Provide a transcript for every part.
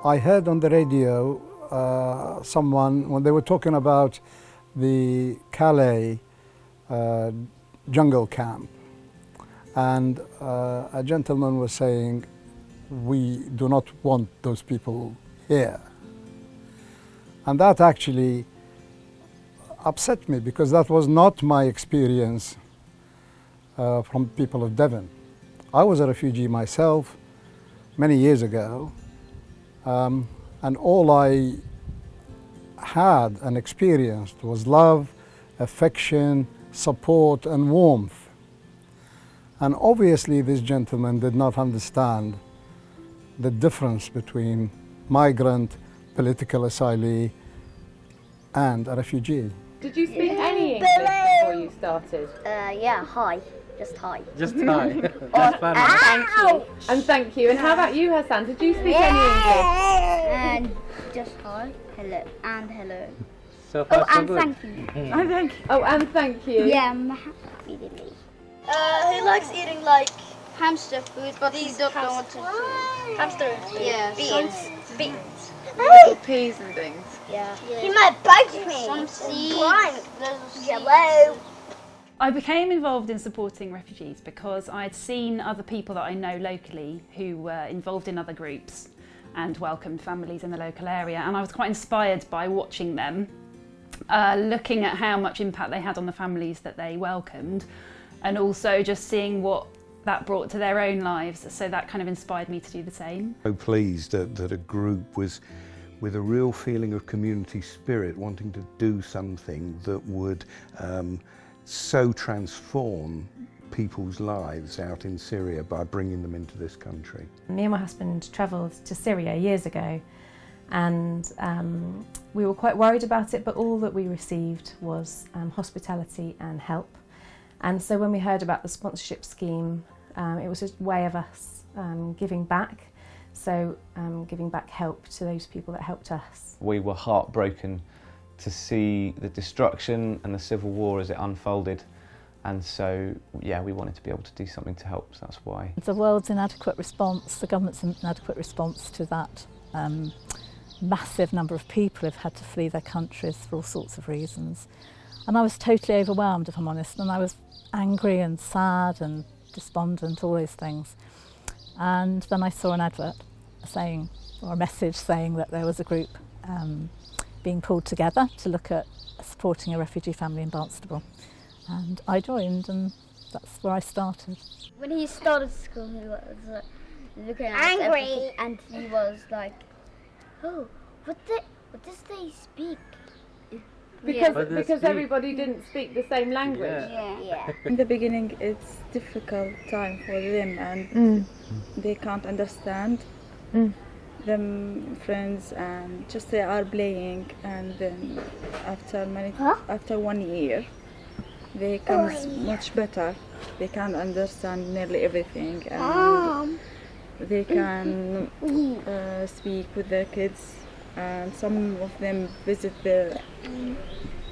I heard on the radio someone, when they were talking about the Calais jungle camp, and a gentleman was saying, we do not want those people here. And that actually upset me, because that was not my experience from people of Devon. I was a refugee myself many years ago, and all I had and experienced was love, affection, support and warmth. And obviously this gentleman did not understand the difference between migrant, political asylee and a refugee. Did you speak any English before you started? Yeah, hi. Just hi. Just hi. That's funny. Thank you. And thank you. And how about you, Hassan? Did you speak any English? And just hi, hello, and hello. So far, so And good. thank you. And thank you. Oh, and thank you. Yeah, I'm happy to meet. He likes eating like Hamster food, but he don't know what to do. hamster. Yeah, Beans. Beans. Little peas and things. Yeah. He might bite me. Some seeds. There's yellow. I became involved in supporting refugees because I'd seen other people that I know locally who were involved in other groups and welcomed families in the local area, and I was quite inspired by watching them, looking at how much impact they had on the families that they welcomed, and also just seeing what that brought to their own lives. So that kind of inspired me to do the same. So pleased that a group was with a real feeling of community spirit, wanting to do something that would so transform people's lives out in Syria by bringing them into this country. Me and my husband travelled to Syria years ago, and we were quite worried about it, but all that we received was hospitality and help. And so when we heard about the sponsorship scheme, it was a way of us giving back, so giving back help to those people that helped us. We were heartbroken to see the destruction and the civil war as it unfolded, and so yeah, we wanted to be able to do something to help, so that's why. The world's inadequate response, the government's inadequate response to that massive number of people who've had to flee their countries for all sorts of reasons. And I was totally overwhelmed, if I'm honest, and I was angry and sad and despondent, all those things. And then I saw an advert saying, or a message saying that there was a group being pulled together to look at supporting a refugee family in Barnstable. And I joined, and that's where I started. When he started school, he was looking at Angry. everything, and he was like, "Oh, what does they speak?" Because everybody didn't speak the same language. Yeah. In the beginning, it's difficult time for them, and they can't understand them friends, and just they are playing, and then after 1 year, they come much better. They can understand nearly everything, and they can speak with their kids, and some of them visit them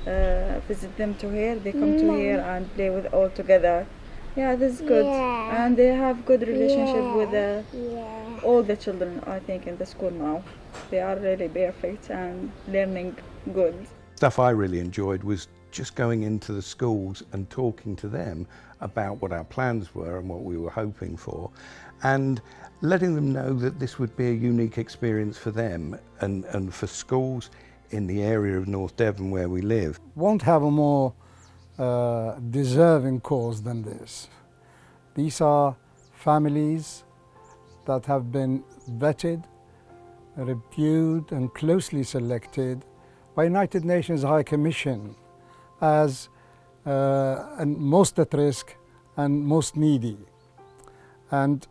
to here. They come to here and play with all together. Yeah, this is good, and they have good relationship with all the children. I think in the school now, they are really perfect and learning good. Stuff I really enjoyed was just going into the schools and talking to them about what our plans were and what we were hoping for, and letting them know that this would be a unique experience for them and for schools in the area of North Devon where we live. Won't have a more deserving cause than this. These are families that have been vetted, reviewed and closely selected by United Nations High Commission as and most at risk and most needy. And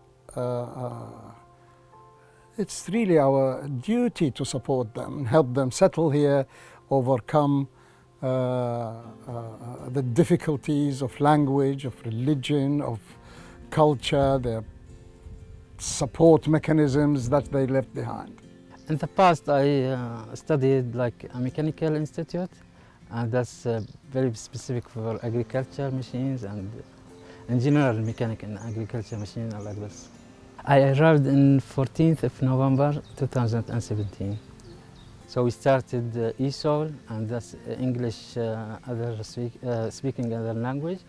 it's really our duty to support them and help them settle here, overcome the difficulties of language, of religion, of culture, their support mechanisms that they left behind. In the past, I studied like a mechanical institute, and that's very specific for agriculture machines and in general mechanic and agriculture machines like this. I arrived on 14th of November 2017. So we started ESOL, and that's English speaking other language.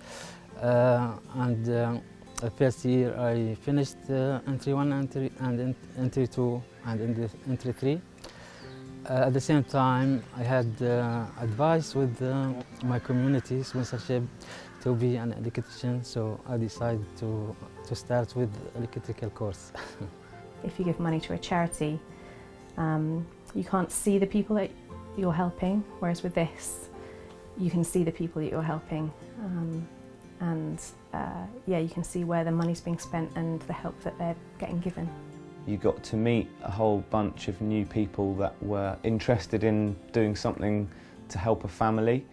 First year I finished entry 1 and entry 2 and entry 3. At the same time, I had advice with my community sponsorship to be an electrician, so I decided to start with electrical course. If you give money to a charity, you can't see the people that you're helping, whereas with this, you can see the people that you're helping, yeah, you can see where the money's being spent and the help that they're getting given. You got to meet a whole bunch of new people that were interested in doing something to help a family,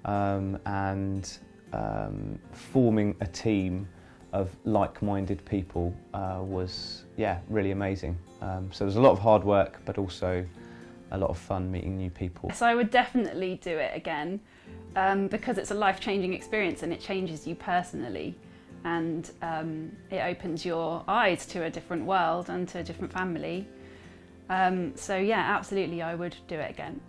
and forming a team of like-minded people was, yeah, really amazing. So there's a lot of hard work, but also a lot of fun meeting new people. So I would definitely do it again, because it's a life-changing experience and it changes you personally, and it opens your eyes to a different world and to a different family. So yeah, absolutely I would do it again.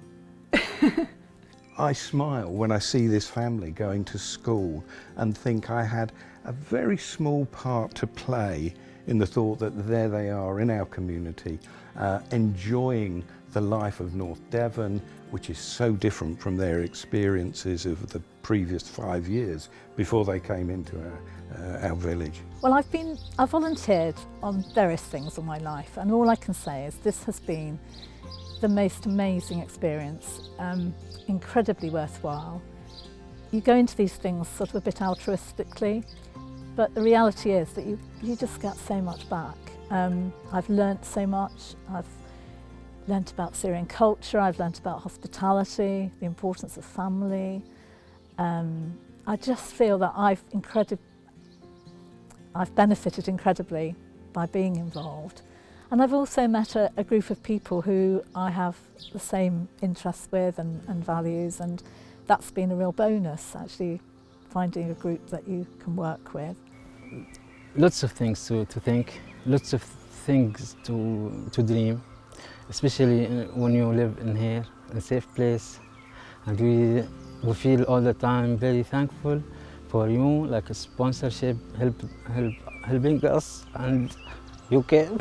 I smile when I see this family going to school and think I had a very small part to play in the thought that there they are in our community, enjoying the life of North Devon, which is so different from their experiences of the previous 5 years before they came into our village. Well, I've volunteered on various things all my life, and all I can say is this has been the most amazing experience, incredibly worthwhile. You go into these things sort of a bit altruistically, but the reality is that you just get so much back. I've learnt so much. I've learnt about Syrian culture, I've learnt about hospitality, the importance of family. I just feel that I've benefited incredibly by being involved. And I've also met a group of people who I have the same interests with and values, and that's been a real bonus, actually, finding a group that you can work with. Lots of things to think, lots of things to dream, especially when you live in here, in a safe place. And we feel all the time very thankful for you, like a sponsorship, helping us, and you care.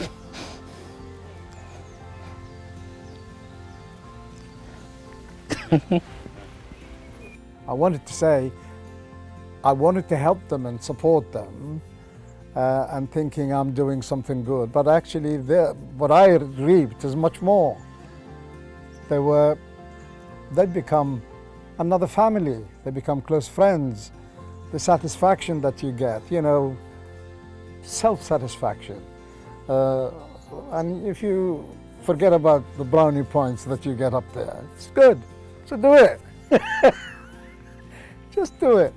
I wanted to say, I wanted to help them and support them, and thinking I'm doing something good, but actually what I reaped is much more. They'd become another family, they become close friends. The satisfaction that you get, you know, self-satisfaction. And if you forget about the brownie points that you get up there, it's good, so do it. Just do it.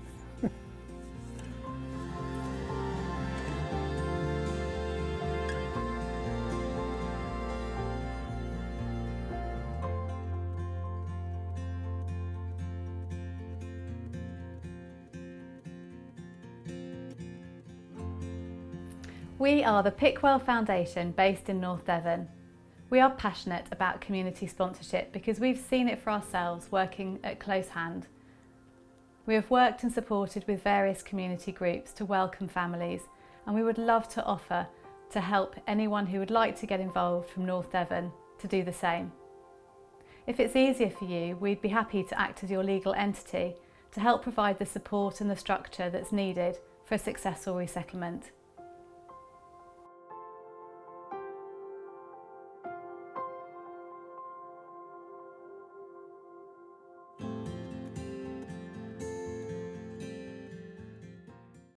We are the Pickwell Foundation based in North Devon. We are passionate about community sponsorship because we've seen it for ourselves working at close hand. We have worked and supported with various community groups to welcome families, and we would love to offer to help anyone who would like to get involved from North Devon to do the same. If it's easier for you, we'd be happy to act as your legal entity to help provide the support and the structure that's needed for a successful resettlement.